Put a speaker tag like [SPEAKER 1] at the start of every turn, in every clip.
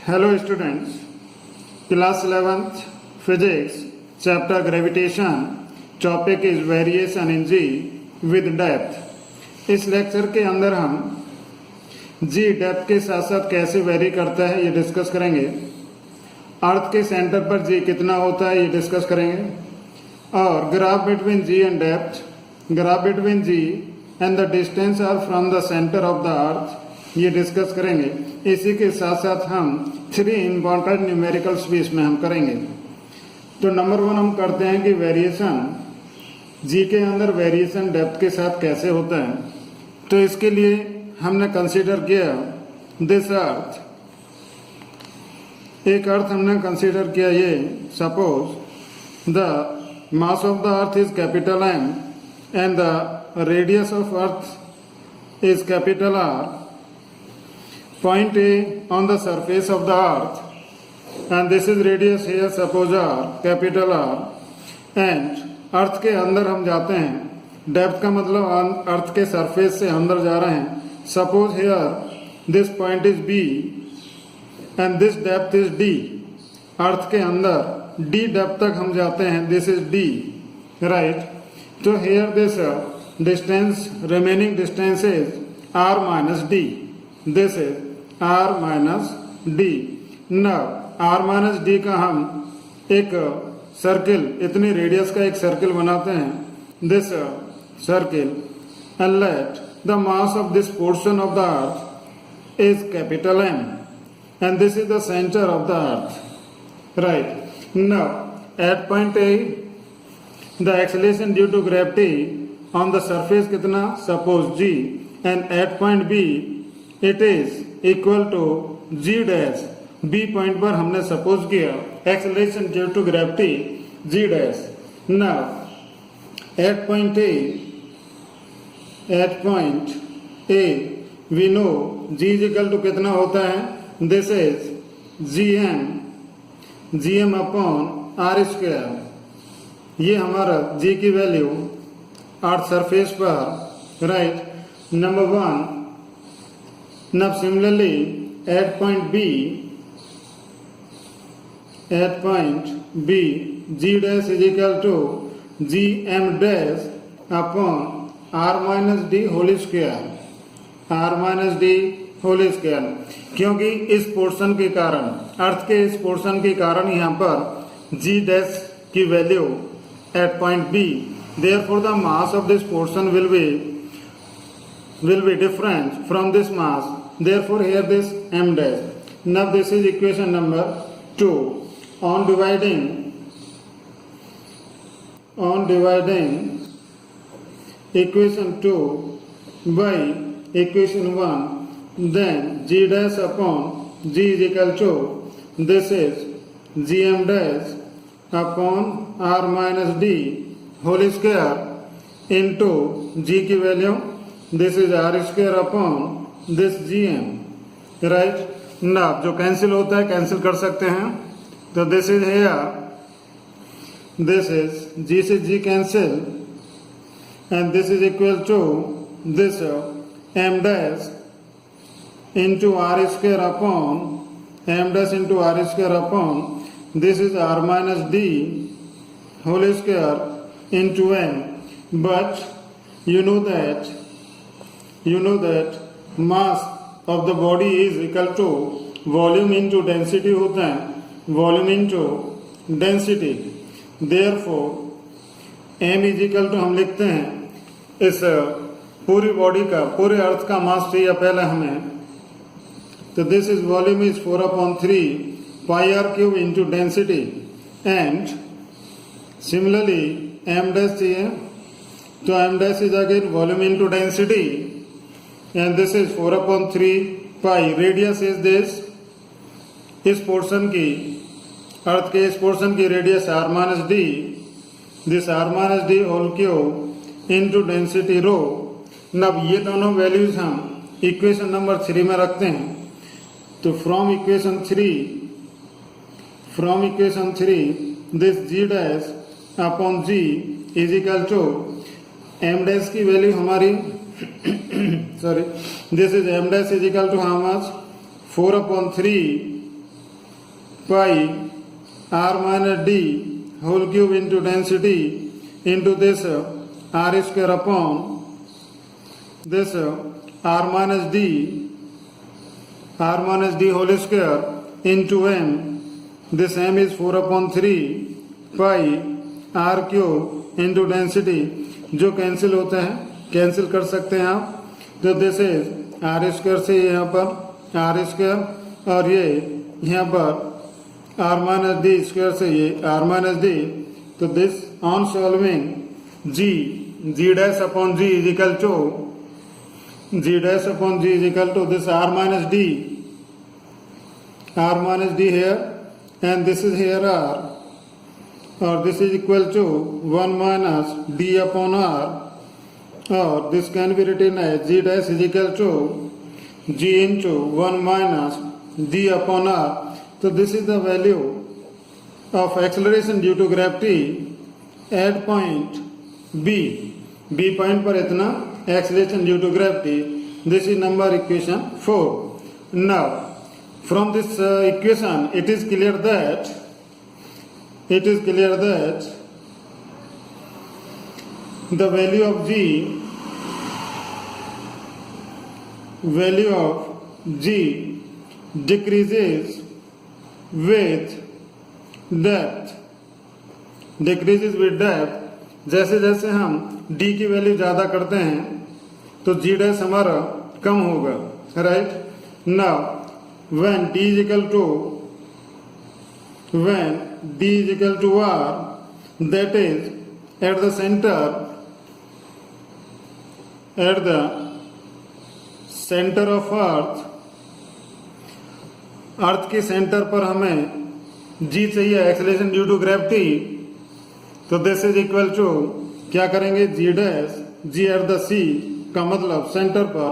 [SPEAKER 1] Hello students, class 11th physics chapter gravitation, topic is variation in G with depth। इस lecture के अंदर हम G depth के साथ साथ कैसे वेरी करता है ये डिस्कस करेंगे। अर्थ के सेंटर पर G कितना होता है ये डिस्कस करेंगे और graph between G and depth, graph between G and the distance R from the centre of the earth ये डिस्कस करेंगे। इसी के साथ साथ हम 3 इम्पॉर्टेंट न्यूमेरिकल्स भी इसमें हम करेंगे। तो नंबर 1 हम करते हैं कि वेरिएशन जी के अंदर वेरिएशन डेप्थ के साथ कैसे होता है। तो इसके लिए हमने कंसीडर किया दिस अर्थ, एक अर्थ हमने कंसीडर किया ये। Suppose the mass of the earth is capital M and the radius of earth is capital R। Point A on the surface of the earth, and this is radius here, suppose R, capital R, and अर्थ के अंदर हम जाते हैं। Depth का मतलब अर्थ के surface से अंदर जा रहे हैं। Suppose here this point is B and this depth is D। अर्थ के अंदर D डेप्थ तक हम जाते हैं, दिस इज D, राइट। तो here this distance, remaining distance is R minus D, this is R minus D। now R minus D का हम एक सर्किल, इतनी रेडियस का एक सर्किल बनाते हैं, this circle, and let the mass of this portion of the earth is capital M and this is the center of the earth, right। now at point A the acceleration due to gravity on the surface कितना, suppose G, and at point B it is equal to G dash। B point पर हमने suppose किया acceleration due to gravity G dash। now at point A we know G is equal to कितना होता है, this is Gm upon R square। ये हमारा G की value अर्थ surface पर, right. Number 1। Now similarly at point B G dash is equal to Gm dash upon R minus D whole square, R minus D whole square। क्योंकि इस portion के कारण, अर्थ के इस पोर्शन के कारण यहाँ पर G dash की value at point B, therefore the mass of this portion will be different from this mass, therefore here this M dash। now this is equation number 2। on dividing equation 2 by equation 1, then G dash upon G is equal to, this is Gm dash upon R minus D whole square into G की value, this is R square upon this Gm, right. ना जो cancel होता है cancel कर सकते हैं, तो this is here, this is G से G cancel and this is equal to this M dash into R square upon M dash into R square upon this is R minus D whole square into M। but you know that mass of the body is equal to volume into density होता है, volume into density, therefore m is equal to हम लिखते हैं इस पूरी body का, पूरे अर्थ का मास चाहिए पहले हमें, तो this is volume is 4/3 pi r cube into density and similarly m dash चाहिए, तो m dash is again volume into density and this is 4/3 pi। Radius is this, इस पोर्शन की, अर्थ के इस पोर्शन की radius R minus D, this R minus D whole cube into density rho. अब ये दोनों वैल्यूज हम equation number 3 में रखते हैं। तो from equation 3 this G dash upon G is equal to M dash की वैल्यू हमारी sorry, this is M dash is equal to how much, 4/3 pi r minus d whole cube into density into this r square upon this r minus d whole square into m. This m is 4 upon 3 pi r cube into density, जो cancel होता है, cancel कर सकते हैं आप. तो this is are square से यहाँ पर आर स्क्वायर और ये यहाँ पर आर माइनस डी स्क्वायर से ये आर माइनस डी. तो this on solving G dash upon G is equal to this r minus d here, and this is here r, or this is equal to 1 minus d upon r, or this can be written as g dash is equal to g into 1 minus d upon r. So this is the value of acceleration due to gravity at point B point पर इतना acceleration due to gravity. This is number equation 4. Now from this equation it is clear that the value of g decreases with depth. जैसे जैसे हम d की value ज्यादा करते हैं तो g डैश हमारा कम होगा, right. Now when d is equal to r, that is at the center of earth के सेंटर पर हमें g चाहिए, एक्सेलरेशन ड्यू टू ग्रेविटी. तो दिस इज इक्वल टू क्या करेंगे, g dash g at the c का मतलब centre पर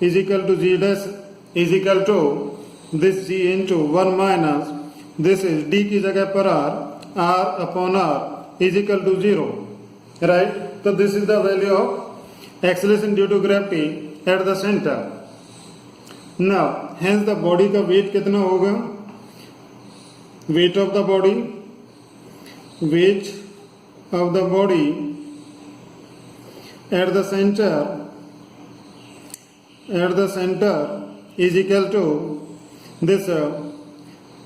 [SPEAKER 1] is equal to g dash is equal to this g into 1 minus this is d की जगह पर r upon r is equal to 0, right. तो this is the value of acceleration due to gravity eight the centre. Now hence the body का wait कितना होगा, weight of the body at the center is equal to this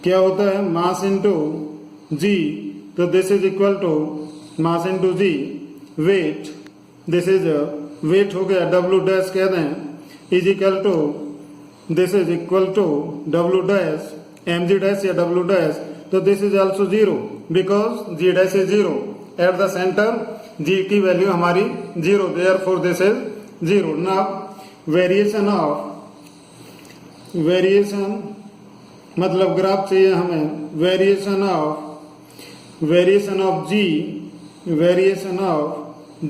[SPEAKER 1] क्या होता है, मास into G. तो this is equal to mass into G weight. This is weight हो गया, W dash कह दें is equal to this is equal to W dash M ji dash या W dash. तो this is also 0 because G dash is 0 at the centre. G की value हमारी 0, therefore this is 0. Now variation मतलब graph चाहिए हमें, variation of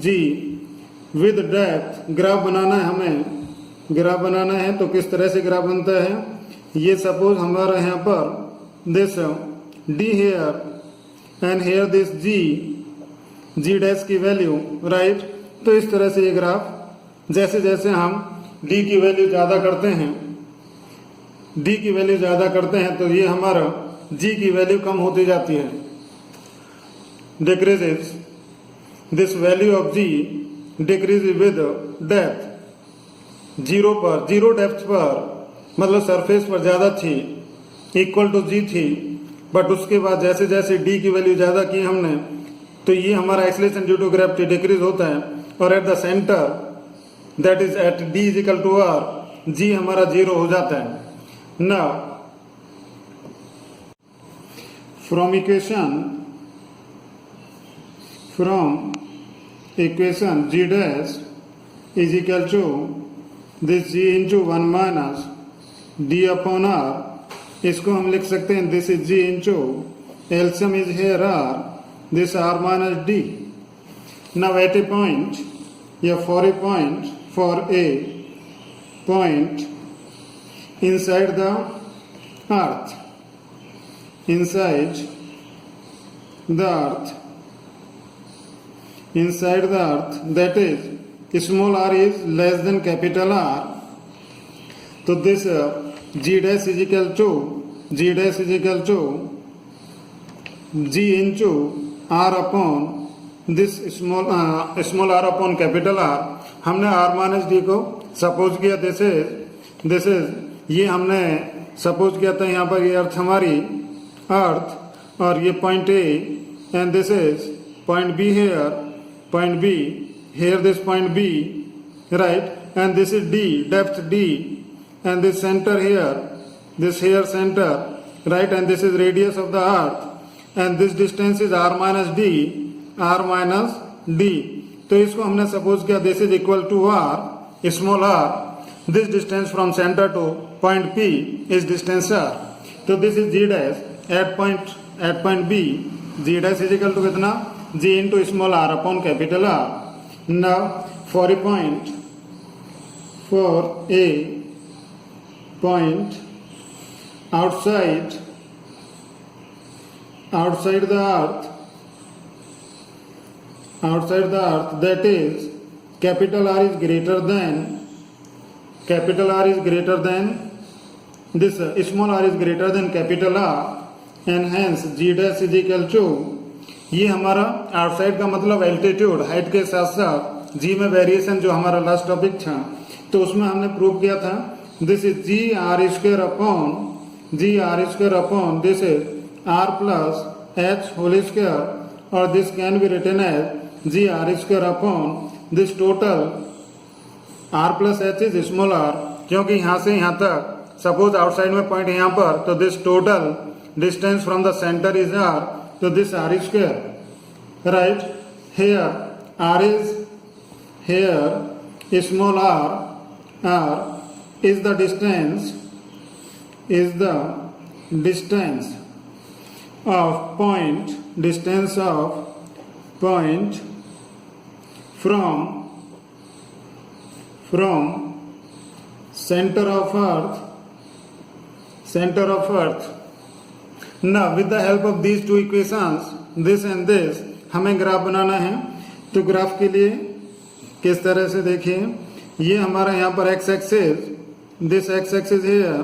[SPEAKER 1] G with depth. Graph बनाना है तो किस तरह से ग्राफ बनता है, ये सपोज हमारा यहाँ पर this D here and here this ji dash की वैल्यू, राइट. तो इस तरह से ये ग्राफ जैसे जैसे हम डी की वैल्यू ज्यादा करते हैं तो ये हमारा जी की वैल्यू कम होती जाती है, decreases. This value of G decrease with depth. Zero depth पर मतलब सरफेस पर ज्यादा थी, इक्वल टू जी थी, बट उसके बाद जैसे जैसे डी की वैल्यू ज्यादा की हमने तो ये हमारा acceleration due to gravity decrease होता है. और at the centre that is at d is equal to r, g हमारा 0 हो जाता है. Now from equation g dash is equal to this g into 1 minus D upon are, इसको हम लिख सकते हैं this is g into LCM is here r, this r minus d. Now at a point, for a point inside the earth, that is small r is less than capital R. So this g dash is equal to G dash is equal to ji into R upon this small R upon capital R. हमने R minus D को suppose किया, this is ये हमने suppose किया था यहाँ पर ये अर्थ हमारी अर्थ और ये point A and this is point B here, point B here, this point B, right, and this is D, depth D, and this center here, this here center, right, and this is radius of the earth, and this distance is r minus D, r minus D. तो इसको हमने suppose किया this is equal to r, small r, this distance from center to point P is distance r. तो this is G dash at point B, G dash is equal to कितना, G into small r upon capital R. Now for a point, for a point outside the earth, that is capital R is greater than this small r is greater than capital R, and hence G dash is equal to, ये हमारा outside का मतलब altitude, height के साथ साथ जी में variation जो हमारा लास्ट टॉपिक था, तो उसमें हमने प्रूव किया था this is g r square upon this is r plus h whole square, और this can be written as g r square upon this total r plus h is small r, क्योंकि यहाँ से यहाँ तक suppose outside में point यहाँ पर, तो this total distance from the centre is r, तो this are square, right, here r is here small r is the distance of point from center of earth. Now with the help of these two equations, this and this, हमें graph बनाना है। तो graph के लिए किस तरह से देखिए, ये हमारा यहाँ पर x axis, this x axis है,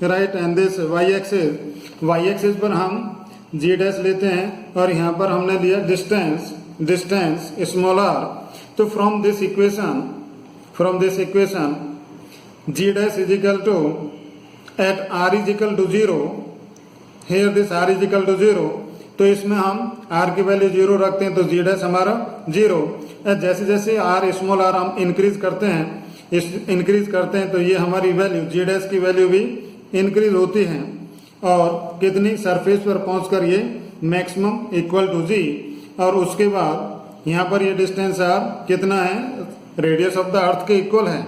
[SPEAKER 1] right, and this y axis पर हम g डैश लेते हैं, और यहाँ पर हमने लिया डिस्टेंस स्मॉल r। तो from this equation g dash is equal to at r is equal to 0, here this r is equal to 0, तो इसमें हम r की वैल्यू 0 रखते हैं, तो g डैश हमारा 0। जैसे जैसे r स्मॉल r हम इंक्रीज करते हैं, तो ये हमारी वैल्यू g डैश की वैल्यू भी इंक्रीज होती है, और कितनी सरफेस पर पहुंचकर ये मैक्सिमम इक्वल टू g, और उसके बाद यहाँ पर ये डिस्टेंस r कितना है, रेडियस ऑफ द अर्थ के इक्वल है।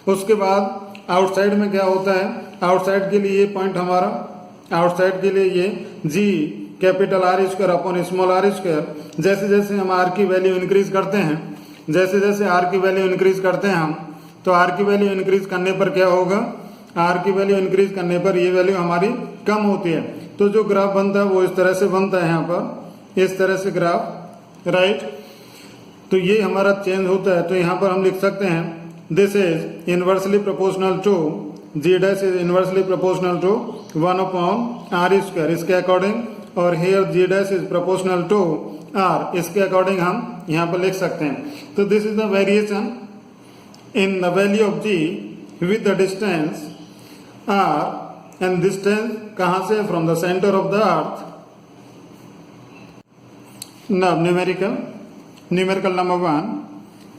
[SPEAKER 1] उसके बाद आउटसाइड में क्या होता है, आउटसाइड के लिए ये पॉइंट हमारा, आउटसाइड के लिए ये g capital R square upon small r square, जैसे जैसे हम r की वैल्यू इंक्रीज करते हैं, हम, तो r की वैल्यू इंक्रीज करने पर क्या होगा, r की वैल्यू इंक्रीज करने पर ये वैल्यू हमारी कम होती है। तो जो ग्राफ बनता है वो इस तरह से बनता है, यहाँ पर इस तरह से ग्राफ, राइट। तो ये हमारा चेंज होता है, तो यहाँ पर हम लिख सकते हैं this is inversely proportional to G dash is inversely proportional to 1 upon r square, इसके अकॉर्डिंग, और here G dash is proportional to r, इसके अकॉर्डिंग हम यहाँ पर लिख सकते हैं। तो this is the variation in the value of g with the distance r, and distance कहाँ से, from the centre of the earth. Now numerical number 1,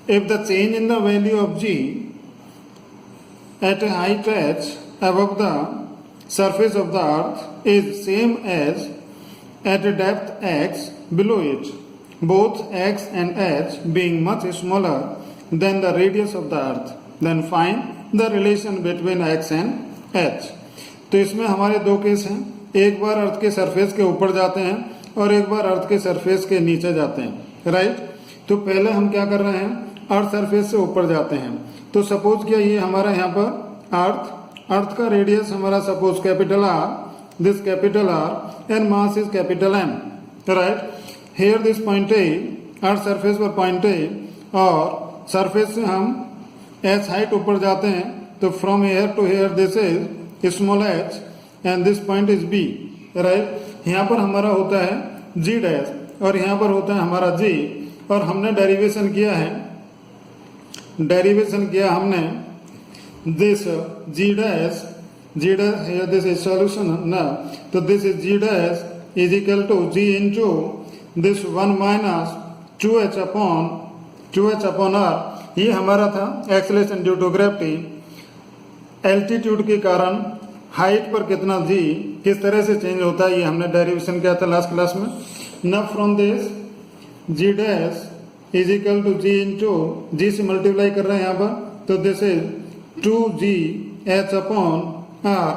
[SPEAKER 1] if the change in the value of g at a height h above the surface of the earth is same as at a depth x below it, both x and h being much smaller than the radius of the earth, then find the relation between x and h। तो इसमें हमारे दो case हैं, एक बार अर्थ के surface के ऊपर जाते हैं और एक बार अर्थ के सरफेस के नीचे जाते हैं, राइट। तो पहले हम क्या कर रहे हैं, अर्थ सरफेस से ऊपर जाते हैं। तो सपोज किया ये हमारा यहाँ पर अर्थ का रेडियस हमारा suppose capital R, this capital R, and mass is capital M, right. Here this point A, earth surface पर पॉइंट A, और सरफेस से हम h हाइट ऊपर जाते हैं, तो from here to here this is small h, and this point is B, right. यहाँ पर हमारा होता है जी डैश और यहाँ पर होता है हमारा जी, और हमने डेरिवेशन किया हमने this ji dash here this is solution now, so this is g dash is equal to g into this 1 minus 2h upon r। ये हमारा था acceleration due to gravity, altitude के कारण हाइट पर कितना जी किस तरह से चेंज होता है, ये हमने डेरिवेशन किया था लास्ट क्लास में। Now from this ji dash is equal to ji into g से मल्टीप्लाई कर रहे हैं यहाँ पर, तो this is 2gh upon r,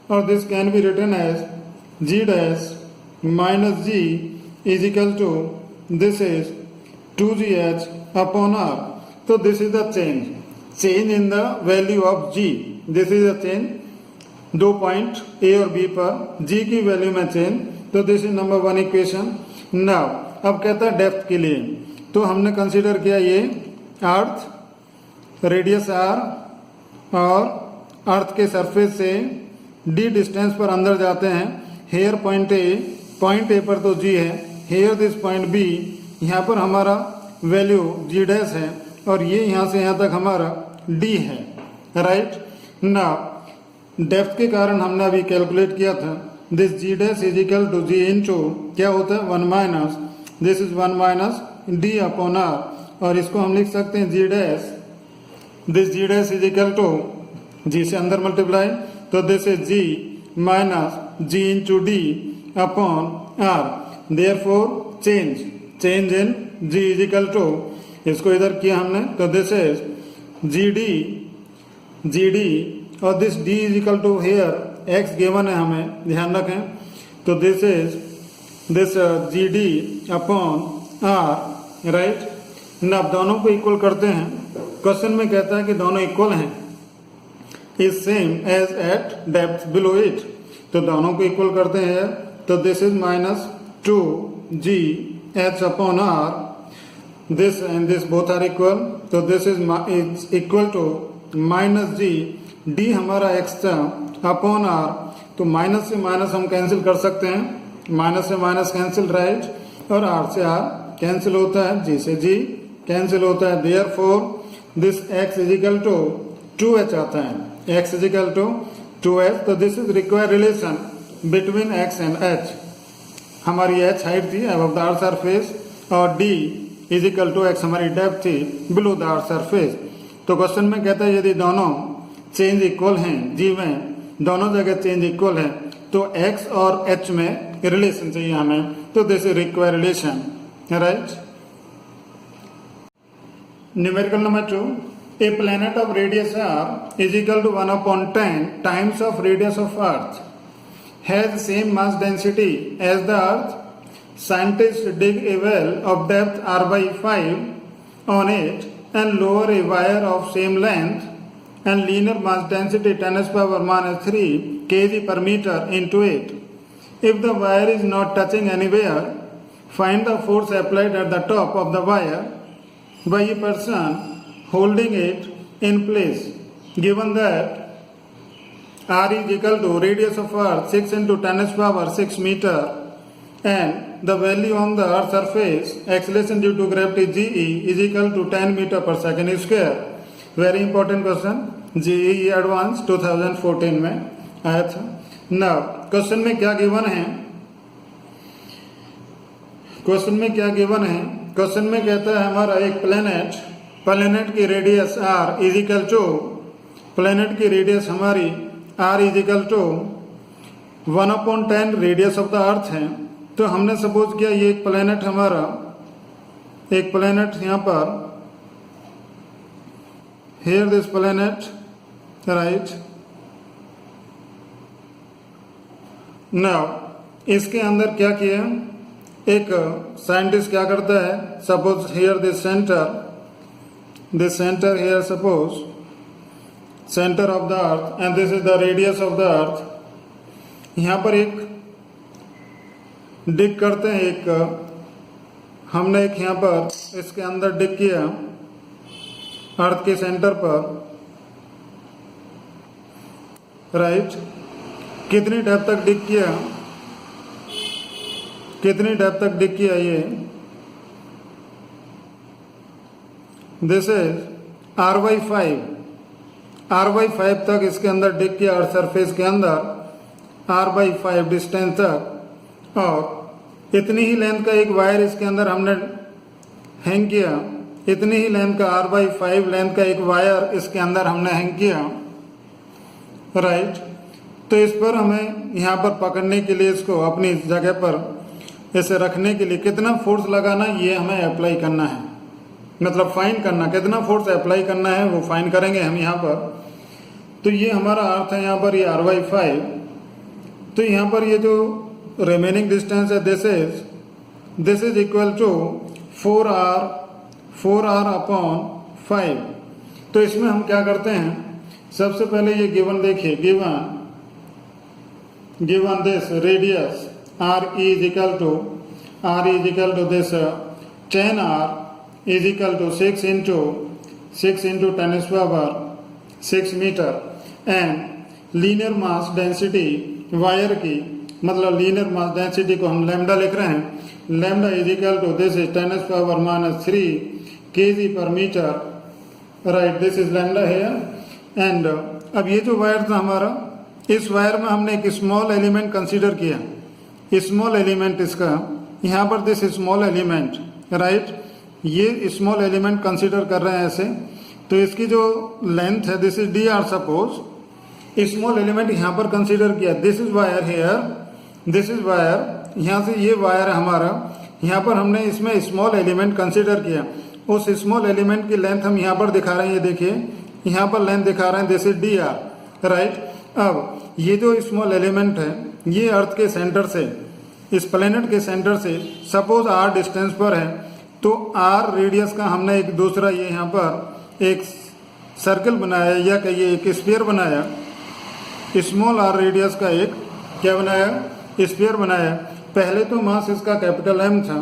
[SPEAKER 1] or this can be written as g dash minus g is equal to this is 2gh upon r। So this is the change in the value of g, this is the change, दो point a और b पर g की value में change, तो this is number 1 equation. Now अब कहता है depth के लिए, तो हमने कंसीडर किया ये अर्थ, रेडियस r और अर्थ के सरफेस से d डिस्टेंस पर अंदर जाते हैं। हेयर पॉइंट ए पर तो g है, हेयर दिस पॉइंट b, यहाँ पर हमारा वैल्यू g डैश है, और ये यहाँ से यहाँ तक हमारा d है, राइट ना। डेप्थ के कारण हमने अभी कैलकुलेट किया था, this g dash is equal to g into क्या होता है 1 minus this is 1 minus d upon r, और इसको हम लिख सकते हैं g dash, this g dash is equal to G से अंदर मल्टीप्लाई, तो this is G minus G into D upon R, therefore change in G is equal to, इसको इधर किया हमने, तो दिस इज जी डी और this D is equal to here X given है हमें ध्यान रखें, तो this is this G D upon R, right ना। अब दोनों को इक्वल करते हैं, क्वेश्चन में कहता है कि दोनों इक्वल हैं, is same as at depth below it, तो दोनों को इक्वल करते हैं, तो this is minus 2gh upon r, this and this both are equal, तो this is equal to minus G, D हमारा x था अपॉन r, तो माइनस से माइनस हम कैंसिल कर सकते हैं, माइनस से माइनस कैंसिल, राइट, और r से r कैंसिल होता है, g से g कैंसिल होता है, therefore this x is equal to 2h आता है, x is equal to 2h, तो this is required relation between x and h। हमारी h हाइट थी अबव द अर्थ सरफेस और d is equal to x हमारी depth थी below the earth surface. तो question में कहता है यदि दोनों चेंज इक्वल हैं, g में दोनों जगह चेंज इक्वल है, तो x और h में रिलेशन चाहिए हमें, तो this is required relation, right. Numerical number 2, a planet of radius r is equal to 1 upon 10 times of radius of earth has same mass density as the earth. Scientists dig a well of depth r by 5 on it and lower a wire of same length and linear mass density 10 power minus 3 kg per meter into it. If the wire is not touching anywhere, find the force applied at the top of the wire by a person holding it in place, given that r is equal to radius of earth 6 into 10 power 6 meter and the value on the earth surface acceleration due to gravity GE is equal to 10 meter per second square। Very important question, GE advance 2014 में आया था। Now question में क्या given है, question में कहता है हमारा एक प्लेनेट की radius r is equal to, planet की रेडियस हमारी r is equal to 1/10 radius of the earth है। तो हमने सपोज किया ये एक प्लेनेट हमारा, एक प्लेनेट यहाँ पर, here this planet, right. Now इसके अंदर क्या किया, एक साइंटिस्ट क्या करता है, suppose here this center here, suppose center of the earth and this is the radius of the earth। यहाँ पर एक डिग करते हैं, एक हमने एक यहाँ पर इसके अंदर डिग किया अर्थ के सेंटर पर, राइट। कितनी डेप्थ तक डिग किया, ये दिस इज R/5 तक इसके अंदर डिग किया और सरफेस के अंदर R/5 डिस्टेंस तक, और इतनी ही लेंथ का एक वायर इसके अंदर हमने हैंग किया, इतनी ही लेंथ का R/5 लेंथ का एक वायर इसके अंदर हमने हैंग किया, राइट। तो इस पर हमें यहाँ पर पकड़ने के लिए, इसको अपनी जगह पर ऐसे रखने के लिए कितना फोर्स लगाना, ये हमें अप्लाई करना है, मतलब फाइंड करना, कितना फोर्स अप्लाई करना है वो फाइंड करेंगे हम यहाँ पर। तो ये हमारा अर्थ है यहाँ पर, ये R/5। तो यहाँ पर ये जो रिमेनिंग डिस्टेंस है this is equal to 4R upon 5। तो इसमें हम क्या करते हैं, सबसे पहले ये गिवन देखिए, given this radius R is equal to this 10R is equal to 6 into 10 power 6 metre, and linear mass density wire की, मतलब लीनियर मास डेंसिटी को हम लैम्डा लिख रहे हैं, lambda is equal to this is 10 power -3 kg per meter, राइट। This is lambda here. And अब ये जो वायर था हमारा, इस वायर में हमने एक स्मॉल एलिमेंट कंसीडर किया, स्मॉल एलिमेंट इसका, यहाँ पर दिस स्मॉल एलिमेंट, राइट, ये स्मॉल एलिमेंट कंसीडर कर रहे हैं ऐसे। तो इसकी जो लेंथ है this is dr, suppose small element यहाँ पर कंसीडर किया, this is wire here, this is wire, यहाँ से ये वायर है हमारा, यहाँ पर हमने इसमें स्मॉल एलिमेंट कंसीडर किया, उस स्मॉल एलिमेंट की लेंथ हम यहाँ पर दिखा रहे हैं, ये देखिए यहाँ पर लेंथ दिखा रहे हैं, दिस इज dr, राइट। अब ये जो स्मॉल एलिमेंट है ये अर्थ के सेंटर से, इस प्लेनेट के सेंटर से सपोज r डिस्टेंस पर है, तो r रेडियस का हमने एक दूसरा ये यहाँ पर एक सर्कल बनाया, या कहिए एक स्फीयर बनाया, स्मॉल r रेडियस का एक क्या बनाया, स्फीयर बनाया। पहले तो मास इसका कैपिटल M था,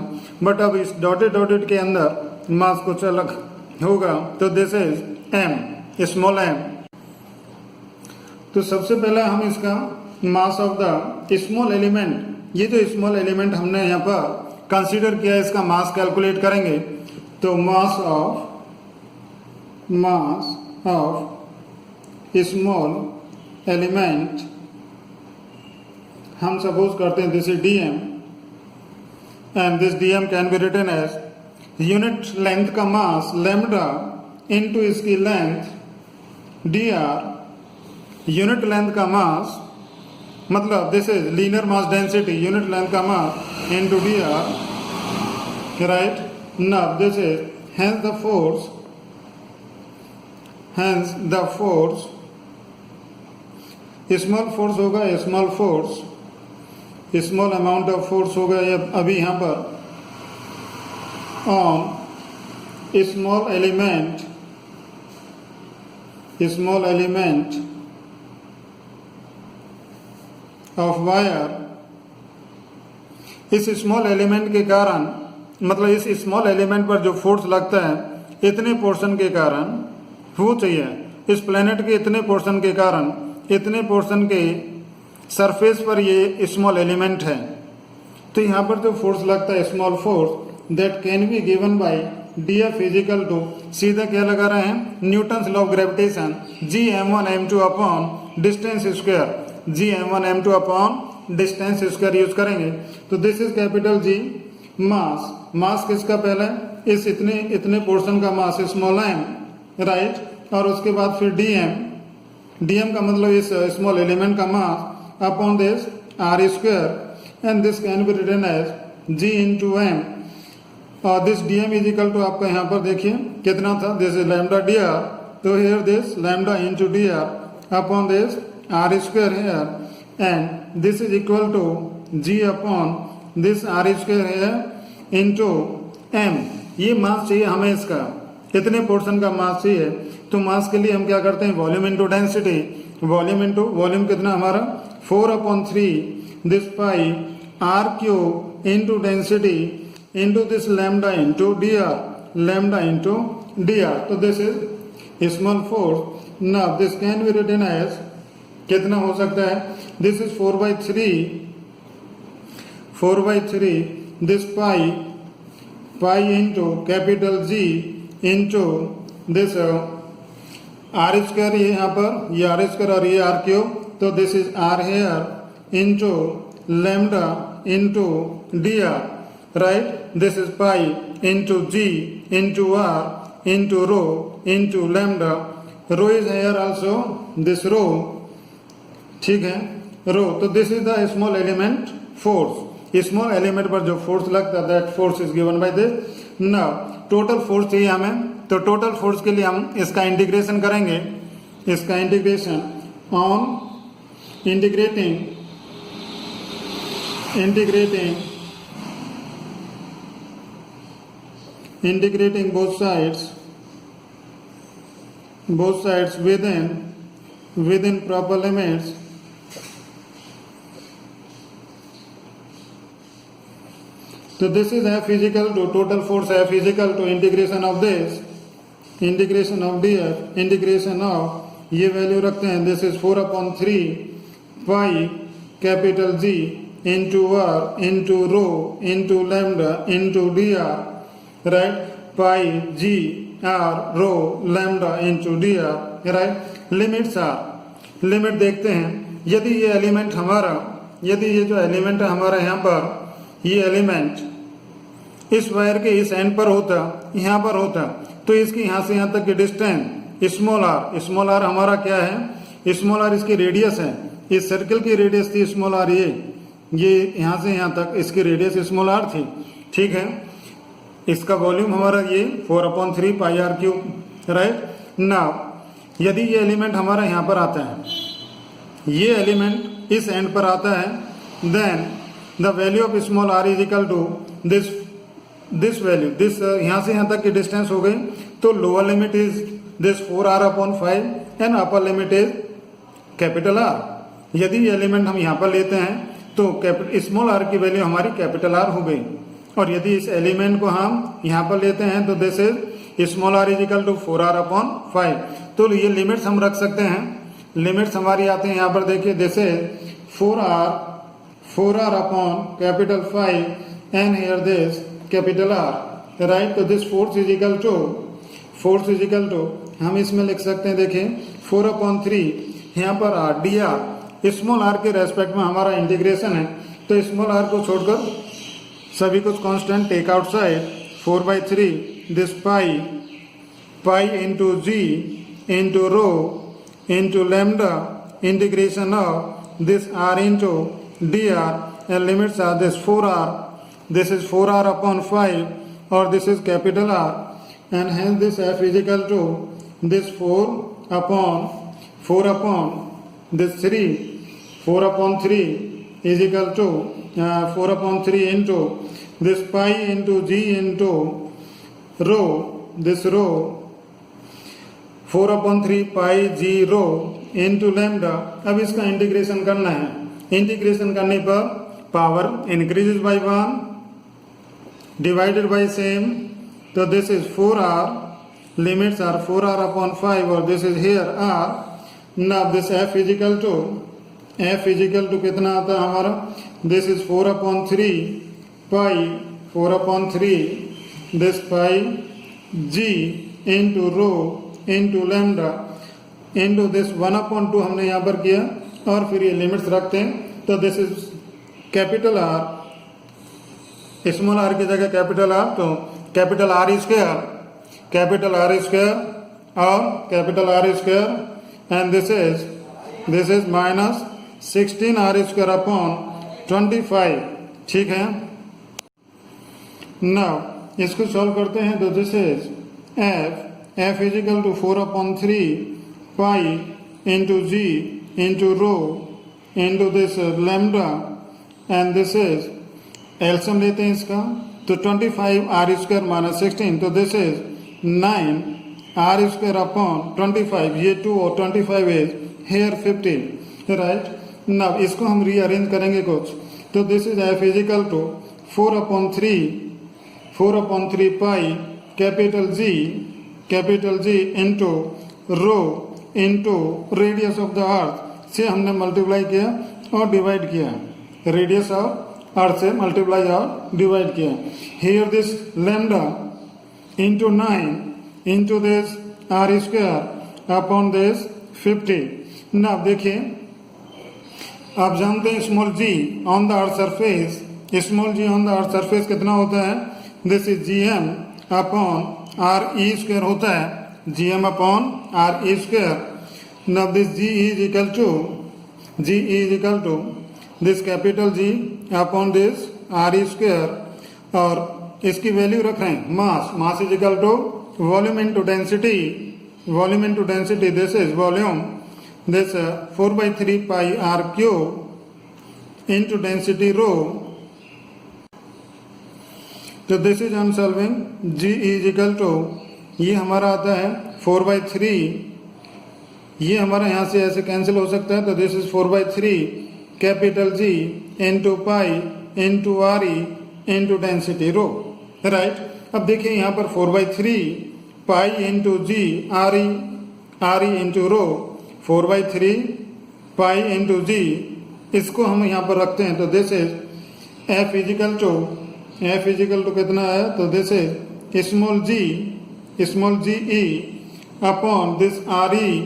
[SPEAKER 1] बट अब इस डॉटेड के अंदर मास कुछ अलग होगा, तो this is M, small m। तो सबसे पहले हम इसका mass of the small element, ये जो स्मॉल एलिमेंट हमने यहाँ पर कंसीडर किया, इसका मास कैलकुलेट करेंगे। तो मास ऑफ स्मॉल एलिमेंट हम सपोज करते हैं this is dm, and this dm can be written as unit length का मास लैम्डा इनटू इसकी लेंथ dr, यूनिट लेंथ का मास, मतलब this is linear mass density, unit length का mass into dr, right. Now this is hence the force small force होगा, small amount of force होगा ये अभी यहाँ पर on small element of wire. इस स्मॉल एलिमेंट के कारण, मतलब इस स्मॉल एलिमेंट पर जो फोर्स लगता है, इतने पोर्शन के कारण वो चाहिए, इस प्लेनेट के इतने पोर्शन के कारण, इतने पोर्शन के सरफेस पर ये स्मॉल एलिमेंट है। तो यहाँ पर जो फोर्स लगता है, small force, that can be given by dF equal to, सीधा क्या लगा रहे हैं, Newton's law of gravitation, Gm1 m2 upon distance square, Gm1 m2 upon distance square use करेंगे। तो this is capital G, mass किसका पहले, इस इतने पोर्शन का मास स्मॉल m, राइट। और उसके बाद फिर dm का मतलब इस स्मॉल एलिमेंट का mass upon this r square, and this can be written as G into m, और this dm is equal to आपका यहाँ पर देखिए कितना था, दिस इज लैम्डा dr, तो here this lambda into dr upon this r square here, and this is equal to G upon this r square here into m। ये मास चाहिए हमें, इसका इतने पोर्शन का मास चाहिए। तो मास के लिए हम क्या करते हैं, वॉल्यूम इंटू डेंसिटी, वॉल्यूम कितना हमारा 4/3 this pi r cube into density into this lambda into dr, तो this is small force. Now this can be written as, कितना हो सकता है, this is 4/3 this pi into capital G into this are square, ये यहाँ पर ये R square और ये आर क्यूब, तो this is R here into lambda into D R, right. This is pi into G into R into rho into lambda. Rho is here also this rho, ठीक है, rho. तो this is the small element force. Small element पर जो force लगता है that force is given by this. Now total force चाहिए हमें, तो टोटल फोर्स के लिए हम इसका इंटीग्रेशन करेंगे. इसका integration on integrating both sides within proper limits. So this is F is equal to total force F is equal to integration of df, integration of ये वैल्यू रखते हैं. This is 4/3 pi capital G into R into rho into lambda into D R, right. Pi G R rho lambda into D R, right. Limits are, limit देखते हैं. यदि ये element हमारा, यदि ये जो एलिमेंट है हमारा यहाँ पर, ये एलिमेंट इस वायर के इस एंड पर होता, यहाँ पर होता, तो इसकी यहाँ से यहाँ तक की डिस्टेंस स्मॉल आर हमारा क्या है, स्मॉल आर इसकी रेडियस है. इस सर्कल की रेडियस थी स्मॉल आर, ये यहाँ से यहाँ तक इसकी रेडियस स्मॉल आर थी, ठीक है. इसका वॉल्यूम हमारा ये 4/3 पाई आर क्यूब, राइट. नाउ यदि ये एलिमेंट हमारा यहाँ पर आता है, ये एलिमेंट इस एंड पर आता है, then the value of small R is equal to this value, this यहाँ से यहाँ तक की डिस्टेंस हो गई. तो lower limit is this 4r/5 and upper limit is capital R. यदि ये एलिमेंट हम यहाँ पर लेते हैं तो स्मॉल आर की वैल्यू हमारी कैपिटल आर हो गई, और यदि इस एलिमेंट को हम यहाँ पर लेते हैं तो this is small R is equal to 4r/5. तो ये लिमिट्स हम रख सकते हैं. लिमिट्स हमारी आते हैं यहाँ पर, देखिए this is 4r/5 and here this capital R, right. तो this force is equal to हम इसमें लिख सकते हैं, देखिए 4/3 यहाँ पर R D R, small R के रेस्पेक्ट में हमारा इंटीग्रेशन है, तो स्मॉल आर को छोड़कर सभी कुछ constant take outside. 4/3 this pi into G into rho into lambda integration of this R into D R, and limits are this 4r, this is 4r/5 or this is capital R, and hence this F is equal to this 4/3 is equal to 4/3 into this pi into G into rho, this rho 4/3 pi G rho into lambda. अब इसका integration करना है. Integration करने पर power increases by 1 divided by same, तो this is 4r, limits are 4r/5 और this is here r. Now this F is equal to कितना आता है हमारा, this is 4/3 this pi G into rho into lambda into this 1/2 हमने यहाँ पर किया, और फिर ये लिमिट्स रखते हैं. तो this is capital R, small R की जगह कैपिटल आर, तो कैपिटल आर स्क्वायर और capital R square, and this is minus 16r²/25, ठीक है. नाउ इसको सॉल्व करते हैं, तो this is F is equal to 4/3 pi into G into rho into this lambda, and this is LCM लेते हैं इसका, तो 25r² माइनस 16, तो दिस इज 9r²/25, ये 2 और 25 इज हेयर 15, राइट. नाउ इसको हम रीअरेंज करेंगे कुछ, तो this is F is equal to 4/3 pi capital G into rho into radius of the earth से हमने मल्टीप्लाई किया, और डिवाइड किया, रेडियस ऑफ अर्थ से मल्टीप्लाई और डिवाइड किया। Here this lambda into 9 into this are square upon this 50। ना देखिए, आप जानते हैं small G on the earth surface, small G on the earth surface कितना होता है, this is G M upon R E square होता है, G M upon R E square. Now this G is equal to this capital G upon this R E square, और इसकी value रख रहे हैं mass is equal to volume into density, this is volume, this 4/3 pi r cube into density rho. तो this is हम solving, g is equal to, ये हमारा आता है 4/3, ये हमारा यहाँ से ऐसे कैंसिल हो सकता है, तो this is 4/3 capital G into pi into R E into density rho, right. अब देखिए यहाँ पर 4/3 pi into G R E into rho, 4/3 pi into G, इसको हम यहाँ पर रखते हैं, तो this is F is equal to कितना है, तो this is small G E upon this R E,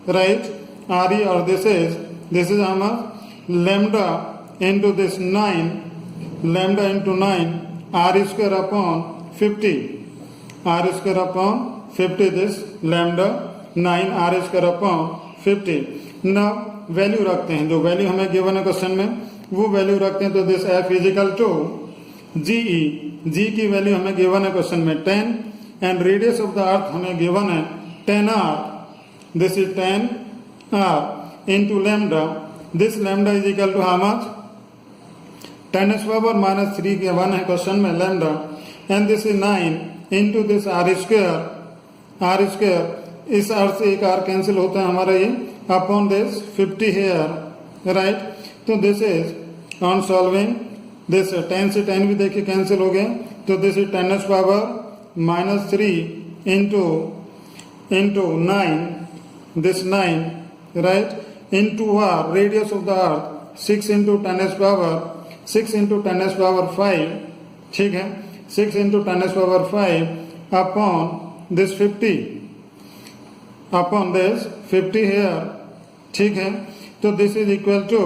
[SPEAKER 1] right, R E, और दिस इज हमारा lambda into this 9, lambda into 9 R square upon 50, R square upon 50, this lambda 9 R square upon 50। ना value रखते हैं, जो value हमें given है question में वो वैल्यू रखते हैं, तो this F is equal to g की वैल्यू हमें गिवन है क्वेश्चन में 10, and radius of the earth हमें गिवन है 10 R, this is 10 R into lambda, this lambda is equal to how much, 10⁻³ के 1 है क्वेश्चन में lambda, and this is 9 into this are square, इस R से एक आर कैंसिल होता है हमारा ये, अपॉन दिस 50 हेयर, राइट। तो this is on solving, this 10 से 10 भी देखिए कैंसिल हो गया, तो this is 10⁻³ into 9, this 9, right, into R, radius of the earth 6 into 10⁻5, ठीक है, 6 into 10⁻5 upon this 50, upon this 50 here, ठीक है। तो this is equal to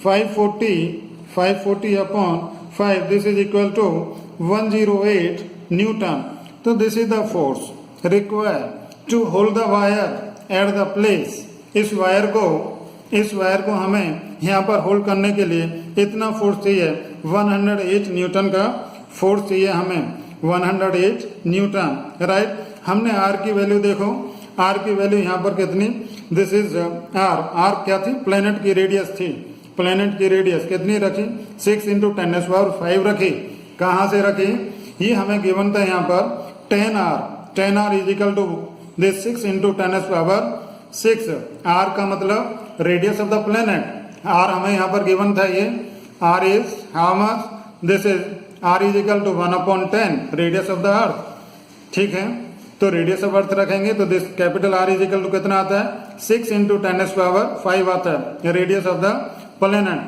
[SPEAKER 1] 540 upon 5, this is equal to 108 newton. तो this is the force required to hold the wire at the place. इस wire को हमें यहाँ पर होल्ड करने के लिए इतना फोर्स चाहिए, 108 न्यूटन का फोर्स चाहिए हमें, 108 न्यूटन, राइट। हमने आर की वैल्यू देखो, आर की वैल्यू यहाँ पर कितनी, दिस इज आर क्या थी, प्लेनेट की रेडियस थी, प्लेनेट की रेडियस कितनी रखी, 6 इंटू 10⁻5 रखी। कहाँ से रखी, ये हमें गिवन था यहाँ पर 10 R equal to this 6 into 10⁻6, R का मतलब radius of the planet, R हमें यहाँ पर गिवन था, ये R is how much, this is R equal to 1/10 radius of the earth, ठीक है। तो रेडियस ऑफ अर्थ रखेंगे तो this capital R equal to कितना आता है, 6 इंटू 10⁻5 आता है रेडियस ऑफ द प्लेनेट।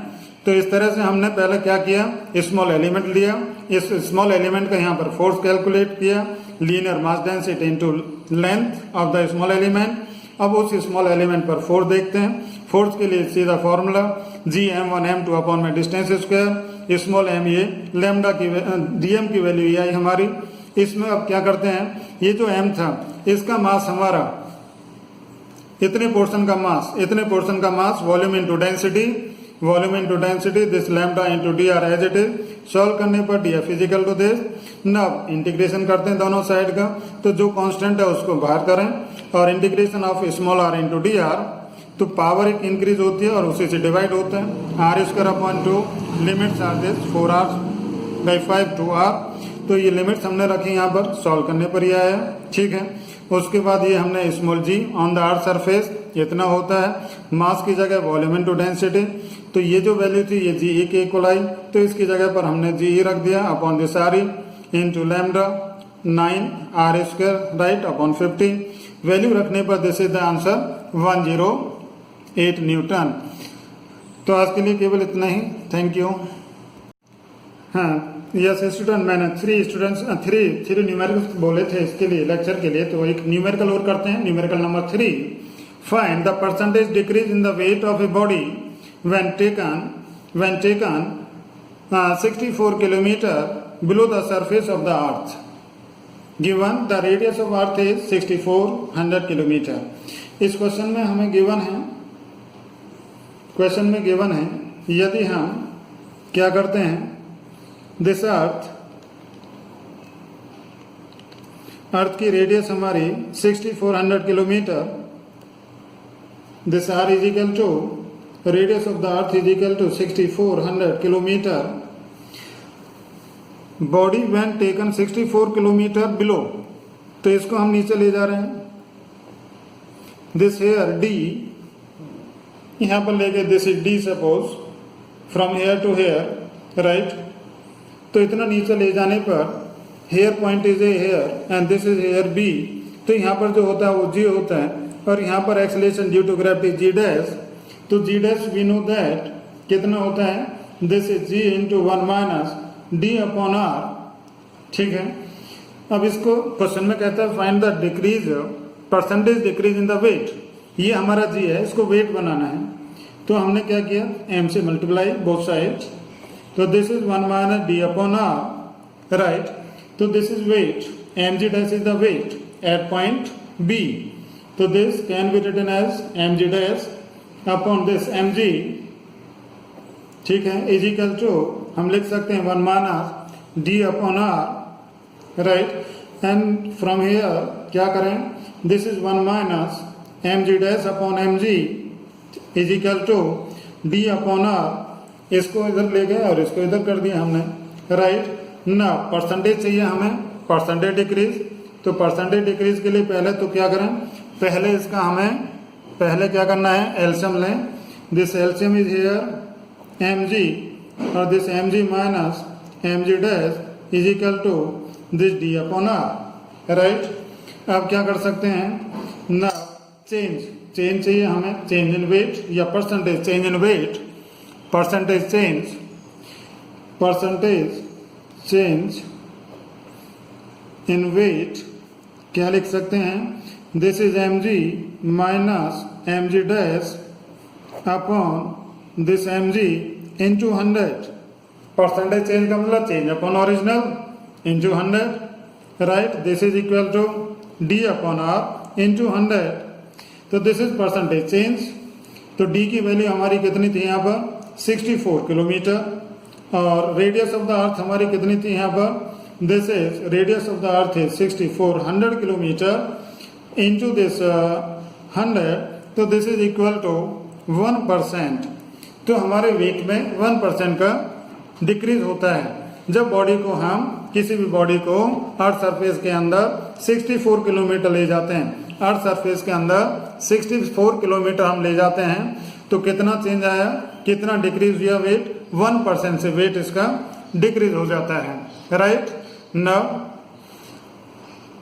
[SPEAKER 1] तो इस तरह से हमने पहले क्या किया, स्मॉल एलिमेंट लिया, इस स्मॉल एलिमेंट का यहाँ पर फोर्स कैलकुलेट किया, linear mass density into length of the small element. अब उस स्मॉल एलिमेंट पर फोर्स देखते हैं, फोर्स के लिए सीधा फॉर्मूला Gm1 m2 अपॉन में डिस्टेंस स्क्वायर, स्मॉल m ये लैम्डा की dm की वैल्यू ये आई हमारी। इसमें अब क्या करते हैं, ये जो m था इसका मास हमारा इतने पोर्शन का mass volume into density this lambda into dr as it is. Solve करने पर df इजिकल टू दिस। अब इंटीग्रेशन करते हैं दोनों साइड का, तो जो कांस्टेंट है उसको बाहर करें और integration of small r into dr, तो पावर एक इंक्रीज होती है और उसी से डिवाइड होता है, r square upon 2 limits are this 4r/5 to r। तो ये लिमिट्स हमने रखी यहाँ पर, सॉल्व करने पर ही आया, ठीक है। उसके बाद ये हमने small g on the earth surface इतना होता है, मास की जगह वॉल्यूम इनटू डेंसिटी, तो ये जो वैल्यू थी ये Ge के इक्वल आई, तो इसकी जगह पर हमने Ge रख दिया upon this r into lambda 9r square right upon 50। Value रखने पर this is the answer 108 newton. तो आज के लिए केवल इतना ही। Thank you. हाँ यस स्टूडेंट, मैंने थ्री न्यूमेरिकल्स बोले थे इसके लिए, लेक्चर के लिए। तो एक न्यूमेरिकल और करते हैं। Numerical number 3, find the percentage decrease in the weight of a body when taken 64 kilometer below the surface of the earth, given the radius of earth is 6400 kilometer। इस क्वेश्चन में हमें गिवन है, यदि हम क्या करते हैं, दिस अर्थ की रेडियस हमारी 6400 kilometre, this R is equal to radius of the earth is equal to 6400 kilometer, body when taken 64 kilometer below, तो इसको हम नीचे ले जा रहे हैं। this here d, यहाँ पर लेके this is d suppose from here to here, right? तो इतना नीचे ले जाने पर here point is a here and this is here b, तो यहाँ पर जो होता है वो g होता है, और यहाँ पर acceleration due to gravity g dash, तो g dash we know that कितना होता है, this is g into 1 minus D upon R. ठीक है, अब इसको क्वेश्चन में कहता है find the decrease percentage decrease in the weight. ये हमारा जी है, इसको वेट बनाना है। तो हमने क्या किया, एम से मल्टीप्लाई बोथ साइड, तो this is 1 minus D upon R, right. तो this is weight, M ji dash is the weight at point B, तो this can be written as M ji dash upon this M G, ठीक है, is equal to हम लिख सकते हैं 1 minus D upon R, right. And from here क्या करें, this is 1 minus M G dash upon m g is equal to d upon are. इसको इधर ले गए और इसको इधर कर दिया हमने, राइट ना। परसेंटेज चाहिए हमें, परसेंटेज डिक्रीज। तो परसेंटेज डिक्रीज के लिए पहले तो क्या करें, पहले क्या करना है, एलसीएम लें। This LCM is here M G, और this M G minus M G dash is equal to this D upon R, right. अब क्या कर सकते हैं ना, चेंज चाहिए हमें, चेंज इन वेट या percentage change in weight, percentage change in weight क्या लिख सकते हैं, this is M G minus M G dash upon this M G into 100। Percentage change का मतलब change upon original into 100, right. This is equal to d upon R into 100। तो this is percentage change. तो d की value हमारी कितनी थी यहाँ पर, 64 किलोमीटर, और रेडियस ऑफ द अर्थ हमारी कितनी थी यहाँ पर, this is radius of the earth is 6400 kilometre into this 100, तो दिस इज इक्वल टू 1%। तो हमारे वेट में 1% का डिक्रीज होता है जब बॉडी को हम किसी भी बॉडी को अर्थ सरफेस के अंदर 64 किलोमीटर ले जाते हैं। अर्थ सरफेस के अंदर 64 किलोमीटर हम ले जाते हैं, तो कितना चेंज आया, कितना डिक्रीज हुआ वेट, 1% से वेट इसका डिक्रीज हो जाता है, राइट। नाउ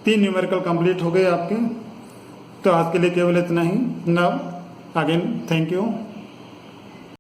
[SPEAKER 1] 3 न्यूमेरिकल कंप्लीट हो गए आपके। तो आज के लिए केवल इतना ही। Now again thank you.